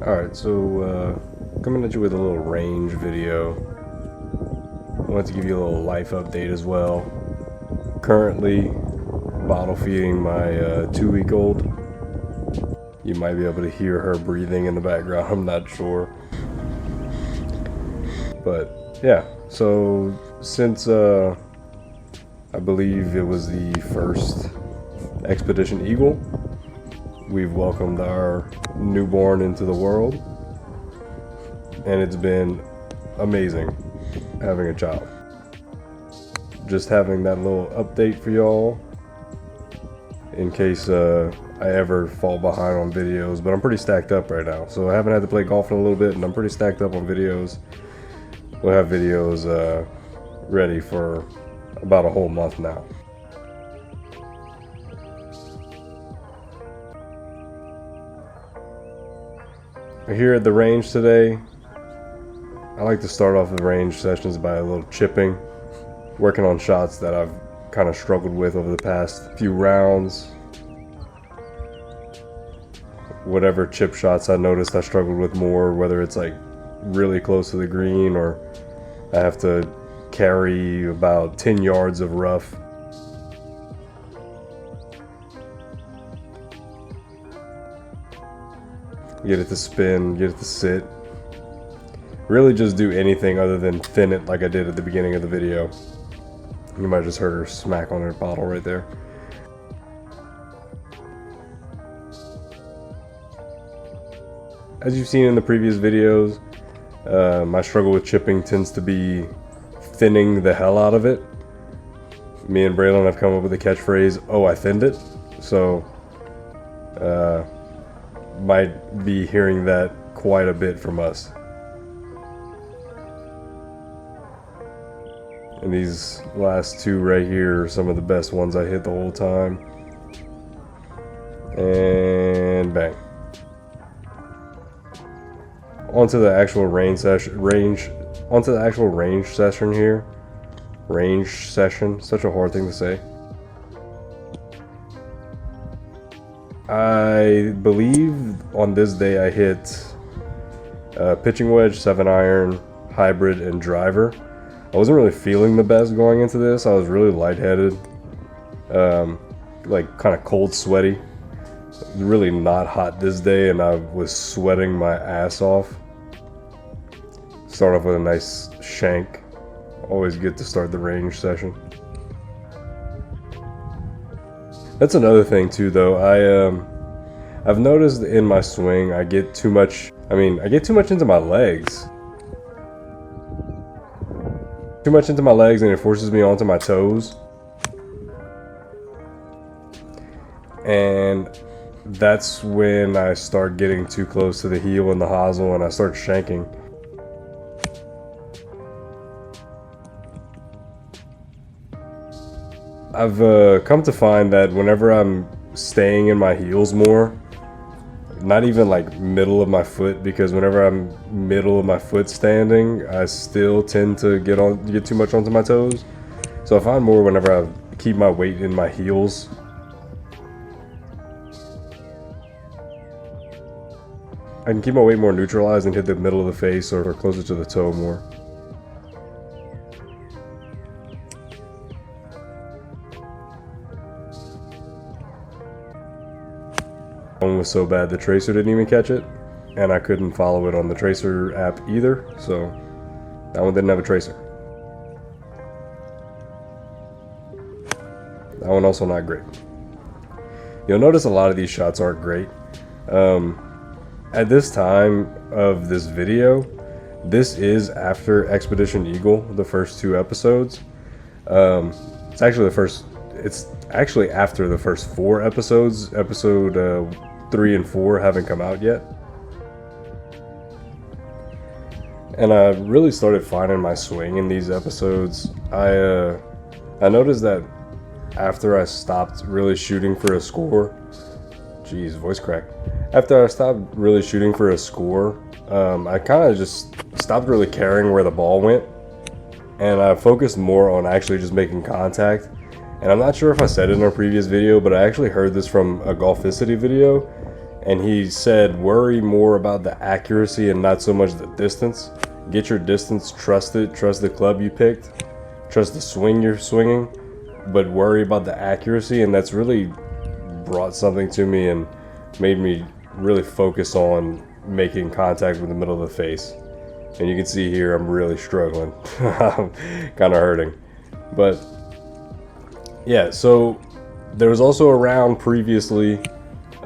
Alright, so coming at you with a little range video. I wanted to give you a little life update as well. Currently bottle feeding my 2-week-old. You might be able to hear her breathing in the background, I'm not sure. But yeah, so since I believe it was the first Expedition Eagle, we've welcomed our newborn into the world, and it's been amazing having a child. Just having that little update for y'all in case I ever fall behind on videos, but I'm pretty stacked up right now, so I haven't had to play golf in a little bit, and I'm pretty stacked up on videos. We'll have videos ready for about a whole month now. Here at the range today, I like to start off the range sessions by a little chipping, working on shots that I've kind of struggled with over the past few rounds. Whatever chip shots I noticed I struggled with more, whether it's like really close to the green or I have to carry about 10 yards of rough. Get it to spin, get it to sit. Really just do anything other than thin it like I did at the beginning of the video. You might have just heard her smack on her bottle right there. As you've seen in the previous videos, my struggle with chipping tends to be thinning the hell out of it. Me and Braylon have come up with the catchphrase, "Oh, I thinned it." So, might be hearing that quite a bit from us. And these last two right here are some of the best ones I hit the whole time. And bang. Onto the actual range session here. Range session, such a hard thing to say. I believe on this day I hit pitching wedge, 7-iron, hybrid, and driver. I wasn't really feeling the best going into this. I was really lightheaded, like kind of cold sweaty. It was really not hot this day, and I was sweating my ass off. Start off with a nice shank. Always good to start the range session. That's another thing too, though. I've noticed in my swing I get too much. I get too much into my legs. Too much into my legs, and it forces me onto my toes. And that's when I start getting too close to the heel and the hosel, and I start shanking. I've come to find that whenever I'm staying in my heels more, not even like middle of my foot, because whenever I'm middle of my foot standing, I still tend to get too much onto my toes. So I find more whenever I keep my weight in my heels. I can keep my weight more neutralized and hit the middle of the face or closer to the toe more. One was so bad the tracer didn't even catch it, and I couldn't follow it on the tracer app either, so that one didn't have a tracer. That one also not great. You'll notice a lot of these shots aren't great. At this time of this video, this is after Expedition Eagle, the first 2 episodes. It's actually after the first 4 episodes. Episode 3 and 4 haven't come out yet. And I really started finding my swing in these episodes. I noticed that after I stopped really shooting for a score, jeez, voice crack. After I stopped really shooting for a score, I kind of just stopped really caring where the ball went, and I focused more on actually just making contact. And I'm not sure if I said it in a previous video, but I actually heard this from a Golficity video, and he said, worry more about the accuracy and not so much the distance. Get your distance, trust it, trust the club you picked, trust the swing you're swinging, but worry about the accuracy. And that's really brought something to me and made me really focus on making contact with the middle of the face. And you can see here I'm really struggling. I'm kind of hurting. But yeah, so there was also a round previously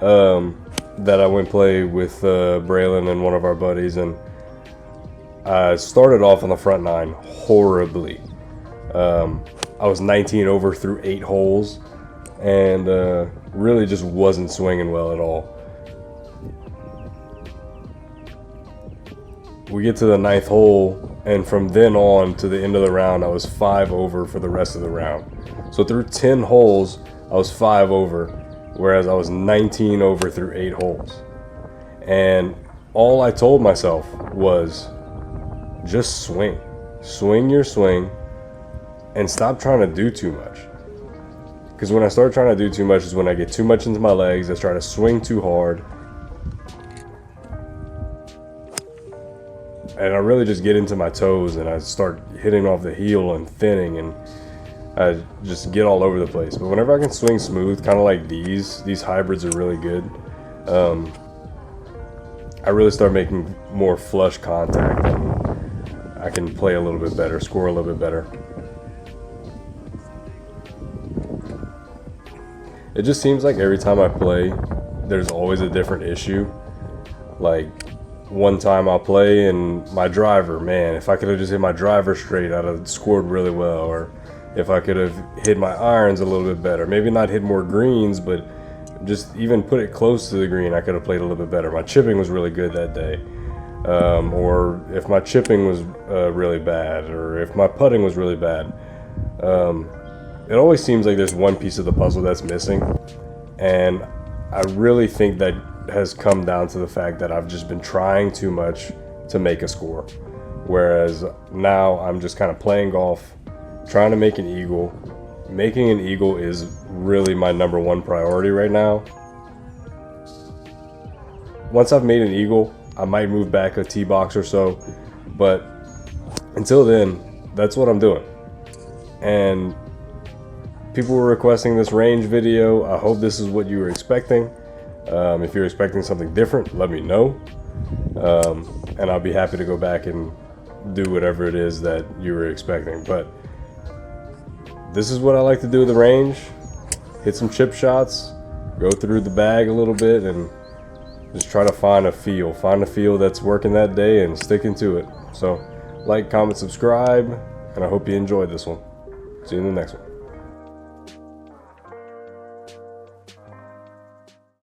that I went play with Braylon and one of our buddies, and I started off on the front nine horribly. I was 19 over through 8 holes, and really just wasn't swinging well at all. We get to the 9th hole, and from then on to the end of the round, I was 5 over for the rest of the round. So through 10 holes, I was 5 over, whereas I was 19 over through 8 holes. And all I told myself was, just swing. Swing your swing, and stop trying to do too much. Because when I start trying to do too much is when I get too much into my legs, I try to swing too hard, and I really just get into my toes, and I start hitting off the heel and thinning, and I just get all over the place. But whenever I can swing smooth, kind of like these hybrids are really good. I really start making more flush contact, and I can play a little bit better, score a little bit better. It just seems like every time I play, there's always a different issue. Like, one time I'll play and my driver, man, if I could have just hit my driver straight, I'd have scored really well. Or if I could have hit my irons a little bit better, maybe not hit more greens, but just even put it close to the green, I could have played a little bit better. My chipping was really good that day. Or if my chipping was really bad, or if my putting was really bad. It always seems like there's one piece of the puzzle that's missing. And I really think that has come down to the fact that I've just been trying too much to make a score. Whereas now I'm just kind of playing golf, trying to make an eagle. Making an eagle is really my number one priority right now. Once I've made an eagle, I might move back a tee box or so, but until then, that's what I'm doing. And people were requesting this range video. I hope this is what you were expecting. If you're expecting something different, let me know. And I'll be happy to go back and do whatever it is that you were expecting. But this is what I like to do with the range. Hit some chip shots, go through the bag a little bit, and just try to find a feel. Find a feel that's working that day and sticking to it. So, like, comment, subscribe, and I hope you enjoyed this one. See you in the next one.